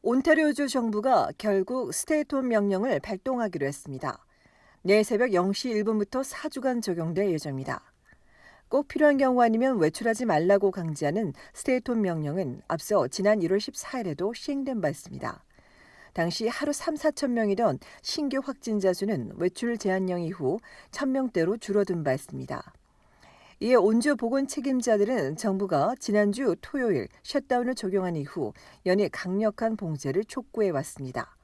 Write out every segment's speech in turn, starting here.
온타리오주 정부가 결국 스테이트홈 명령을 발동하기로 했습니다. 내일 새벽 0시 1분부터 4주간 적용될 예정입니다. 꼭 필요한 경우 아니면 외출하지 말라고 강제하는 스테이트홈 명령은 앞서 지난 1월 14일에도 시행된 바 있습니다. 당시 하루 3, 4천 명이던 신규 확진자 수는 외출 제한령 이후 1,000명대로 줄어든 바 있습니다. 이에 온주 보건 책임자들은 정부가 지난주 토요일 셧다운을 적용한 이후 연일 강력한 봉쇄를 촉구해 왔습니다.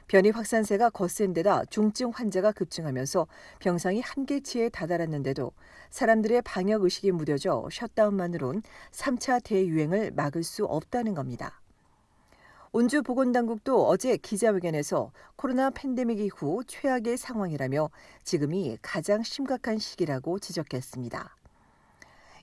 변이 확산세가 거센 데다 중증 환자가 급증하면서 병상이 한계치에 다다랐는데도 사람들의 방역 의식이 무뎌져 셧다운만으론 3차 대유행을 막을 수 없다는 겁니다. 온주 보건당국도 어제 기자회견에서 코로나 팬데믹 이후 최악의 상황이라며 지금이 가장 심각한 시기라고 지적했습니다.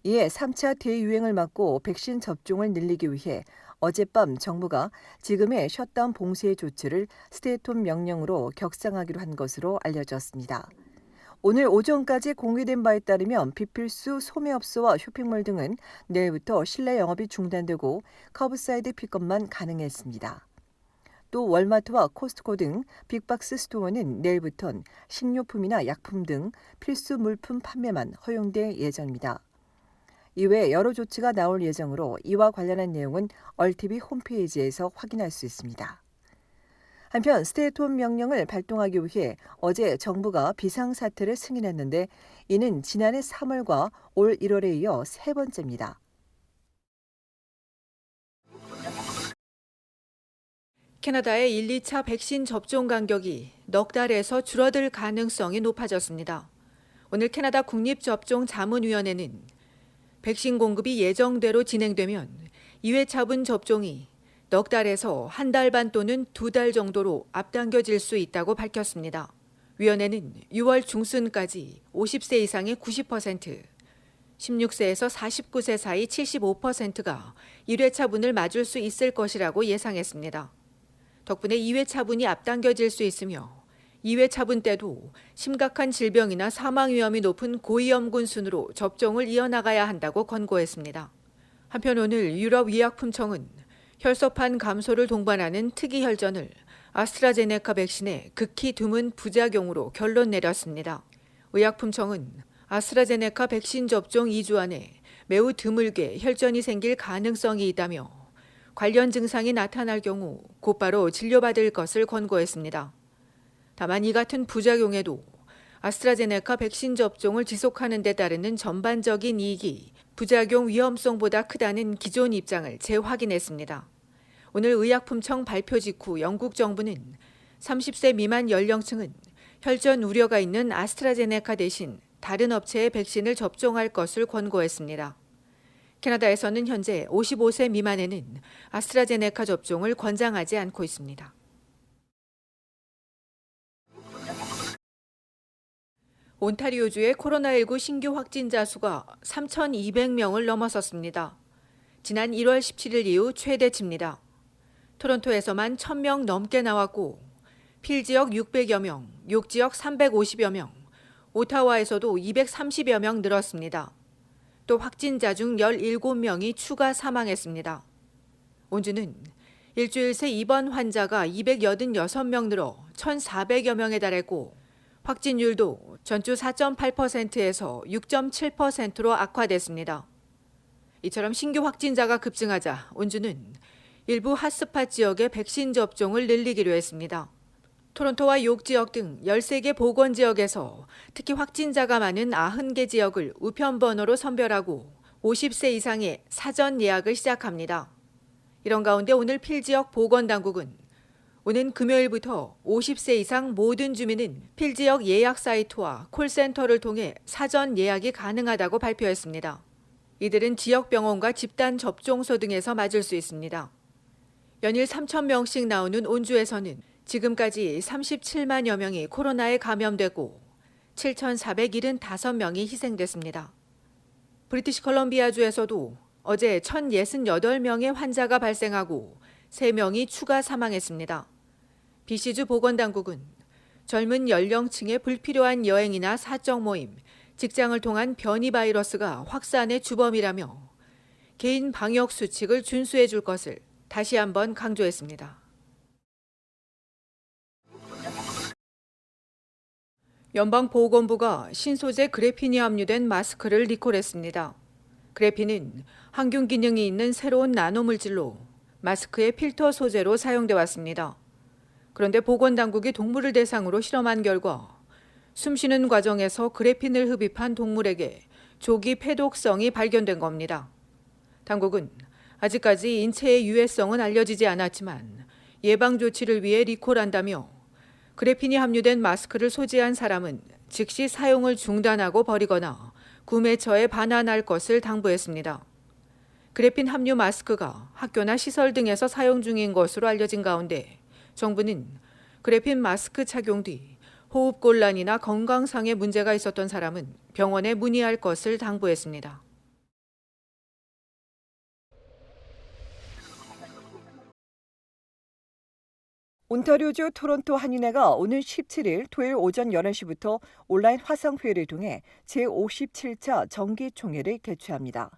이에 3차 대유행을 막고 백신 접종을 늘리기 위해 어젯밤 정부가 지금의 셧다운 봉쇄 조치를 스테이트홈 명령으로 격상하기로 한 것으로 알려졌습니다. 오늘 오전까지 공개된 바에 따르면 비필수 소매업소와 쇼핑몰 등은 내일부터 실내 영업이 중단되고 커브사이드 픽업만 가능했습니다. 또 월마트와 코스트코 등 빅박스 스토어는 내일부터는 식료품이나 약품 등 필수 물품 판매만 허용될 예정입니다. 이외 여러 조치가 나올 예정으로 이와 관련한 내용은 얼티비 홈페이지에서 확인할 수 있습니다. 한편 스테이트홈 명령을 발동하기 위해 어제 정부가 비상사태를 승인했는데 이는 지난해 3월과 올 1월에 이어 세 번째입니다. 캐나다의 1, 2차 백신 접종 간격이 넉 달에서 줄어들 가능성이 높아졌습니다. 오늘 캐나다 국립접종자문위원회는 백신 공급이 예정대로 진행되면 2회차분 접종이 넉 달에서 한 달 반 또는 2달 정도로 앞당겨질 수 있다고 밝혔습니다. 위원회는 6월 중순까지 50세 이상의 90%, 16세에서 49세 사이 75%가 1회차분을 맞을 수 있을 것이라고 예상했습니다. 덕분에 2회차분이 앞당겨질 수 있으며 2회차분 때도 심각한 질병이나 사망 위험이 높은 고위험군 순으로 접종을 이어나가야 한다고 권고했습니다. 한편 오늘 유럽의약품청은 혈소판 감소를 동반하는 특이혈전을 아스트라제네카 백신의 극히 드문 부작용으로 결론 내렸습니다. 의약품청은 아스트라제네카 백신 접종 2주 안에 매우 드물게 혈전이 생길 가능성이 있다며 관련 증상이 나타날 경우 곧바로 진료받을 것을 권고했습니다. 다만 이 같은 부작용에도 아스트라제네카 백신 접종을 지속하는 데 따르는 전반적인 이익이 부작용 위험성보다 크다는 기존 입장을 재확인했습니다. 오늘 의약품청 발표 직후 영국 정부는 30세 미만 연령층은 혈전 우려가 있는 아스트라제네카 대신 다른 업체의 백신을 접종할 것을 권고했습니다. 캐나다에서는 현재 55세 미만에는 아스트라제네카 접종을 권장하지 않고 있습니다. 온타리오주의 코로나19 신규 확진자 수가 3,200명을 넘어섰습니다. 지난 1월 17일 이후 최대치입니다. 토론토에서만 1,000명 넘게 나왔고 필 지역 600여 명, 욕 지역 350여 명, 오타와에서도 230여 명 늘었습니다. 또 확진자 중 17명이 추가 사망했습니다. 온주는 일주일 새 입원 환자가 286명 늘어 1,400여 명에 달했고 확진율도 전주 4.8%에서 6.7%로 악화됐습니다. 이처럼 신규 확진자가 급증하자 온주는 일부 핫스팟 지역의 백신 접종을 늘리기로 했습니다. 토론토와 욕 지역 등 13개 보건 지역에서 특히 확진자가 많은 90개 지역을 우편번호로 선별하고 50세 이상의 사전 예약을 시작합니다. 이런 가운데 오늘 필 지역 보건당국은 오는 금요일부터 50세 이상 모든 주민은 필 지역 예약 사이트와 콜센터를 통해 사전 예약이 가능하다고 발표했습니다. 이들은 지역 병원과 집단 접종소 등에서 맞을 수 있습니다. 연일 3,000명씩 나오는 온주에서는 지금까지 37만여 명이 코로나에 감염되고 7,475명이 희생됐습니다. 브리티시 컬럼비아주에서도 어제 1,068명의 환자가 발생하고 3명이 추가 사망했습니다. BC주 보건당국은 젊은 연령층의 불필요한 여행이나 사적 모임, 직장을 통한 변이 바이러스가 확산의 주범이라며 개인 방역 수칙을 준수해 줄 것을 다시 한번 강조했습니다. 연방보건부가 신소재 그래핀이 함유된 마스크를 리콜했습니다. 그래핀은 항균 기능이 있는 새로운 나노물질로 마스크의 필터 소재로 사용돼 왔습니다. 그런데 보건당국이 동물을 대상으로 실험한 결과 숨쉬는 과정에서 그래핀을 흡입한 동물에게 조기 폐독성이 발견된 겁니다. 당국은 아직까지 인체의 유해성은 알려지지 않았지만 예방 조치를 위해 리콜한다며 그래핀이 함유된 마스크를 소지한 사람은 즉시 사용을 중단하고 버리거나 구매처에 반환할 것을 당부했습니다. 그래핀 함유 마스크가 학교나 시설 등에서 사용 중인 것으로 알려진 가운데 정부는 그래핀 마스크 착용 뒤 호흡곤란이나 건강상의 문제가 있었던 사람은 병원에 문의할 것을 당부했습니다. 온타리오주 토론토 한인회가 오는 17일 토요일 오전 11시부터 온라인 화상회의를 통해 제57차 정기총회를 개최합니다.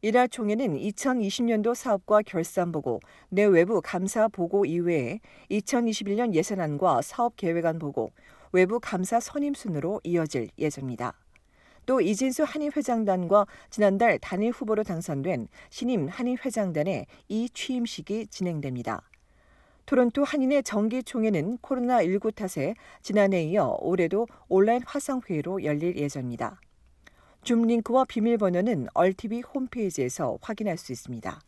이날 총회는 2020년도 사업과 결산보고, 내외부 감사 보고 이외에 2021년 예산안과 사업계획안 보고, 외부 감사 선임 순으로 이어질 예정입니다. 또 이진수 한인회장단과 지난달 단일 후보로 당선된 신임 한인회장단의 이 취임식이 진행됩니다. 토론토 한인회 정기총회는 코로나19 탓에 지난해에 이어 올해도 온라인 화상회의로 열릴 예정입니다. 줌 링크와 비밀번호는 얼티비 홈페이지에서 확인할 수 있습니다.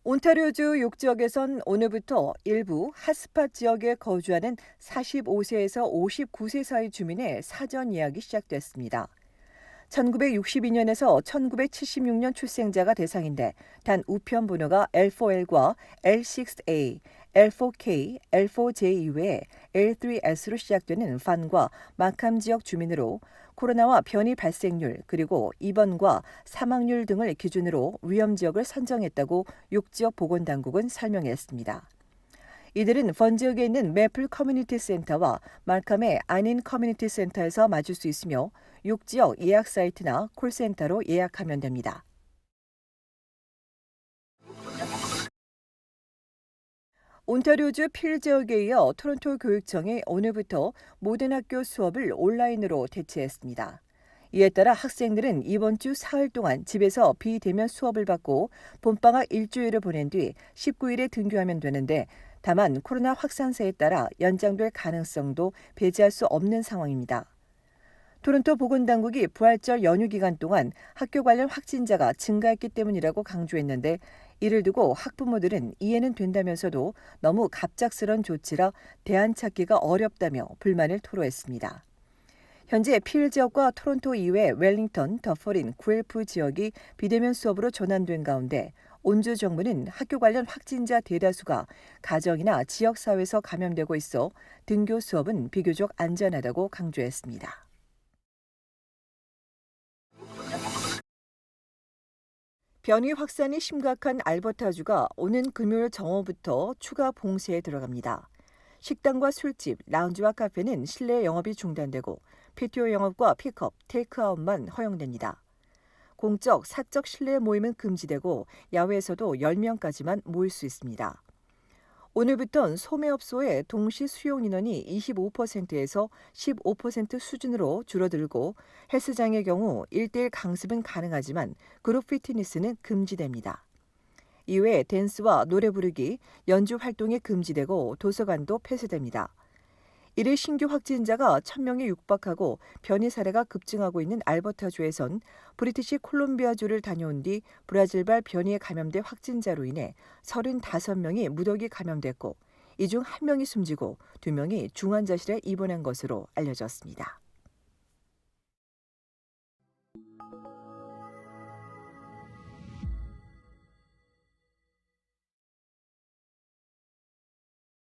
온타리오주 욕지역에선 오늘부터 일부 핫스팟 지역에 거주하는 45세에서 59세 사이 주민의 사전 예약이 시작됐습니다. 1962년에서 1976년 출생자가 대상인데 단 우편 번호가 L4L과 L6A, L4K, L4J 이외에 L3S로 시작되는 판과 마캄 지역 주민으로 코로나와 변이 발생률 그리고 입원과 사망률 등을 기준으로 위험 지역을 선정했다고 욕지역 보건당국은 설명했습니다. 이들은 번 지역에 있는 매플 커뮤니티 센터와 말캄의 안인 커뮤니티 센터에서 맞을 수 있으며 욕지역 예약 사이트나 콜센터로 예약하면 됩니다. 온타리오주 필 지역에 이어 토론토 교육청이 오늘부터 모든 학교 수업을 온라인으로 대체했습니다. 이에 따라 학생들은 이번 주 사흘 동안 집에서 비대면 수업을 받고 봄방학 일주일을 보낸 뒤 19일에 등교하면 되는데 다만 코로나 확산세에 따라 연장될 가능성도 배제할 수 없는 상황입니다. 토론토 보건당국이 부활절 연휴 기간 동안 학교 관련 확진자가 증가했기 때문이라고 강조했는데 이를 두고 학부모들은 이해는 된다면서도 너무 갑작스런 조치라 대안 찾기가 어렵다며 불만을 토로했습니다. 현재 필 지역과 토론토 이외 웰링턴, 더퍼린, 구엘프 지역이 비대면 수업으로 전환된 가운데 온주 정부는 학교 관련 확진자 대다수가 가정이나 지역사회에서 감염되고 있어 등교 수업은 비교적 안전하다고 강조했습니다. 변이 확산이 심각한 알버타주가 오는 금요일 정오부터 추가 봉쇄에 들어갑니다. 식당과 술집, 라운지와 카페는 실내 영업이 중단되고 PTO 영업과 픽업, 테이크아웃만 허용됩니다. 공적, 사적 실내 모임은 금지되고 야외에서도 10명까지만 모일 수 있습니다. 오늘부터는 소매업소의 동시 수용 인원이 25%에서 15% 수준으로 줄어들고 헬스장의 경우 1:1 강습은 가능하지만 그룹 피트니스는 금지됩니다. 이외에 댄스와 노래 부르기, 연주 활동이 금지되고 도서관도 폐쇄됩니다. 이를 신규 확진자가 1,000명에 육박하고 변이 사례가 급증하고 있는 알버타주에선 브리티시 콜롬비아주를 다녀온 뒤 브라질발 변이에 감염된 확진자로 인해 35명이 무더기 감염됐고 이 중 1명이 숨지고 2명이 중환자실에 입원한 것으로 알려졌습니다.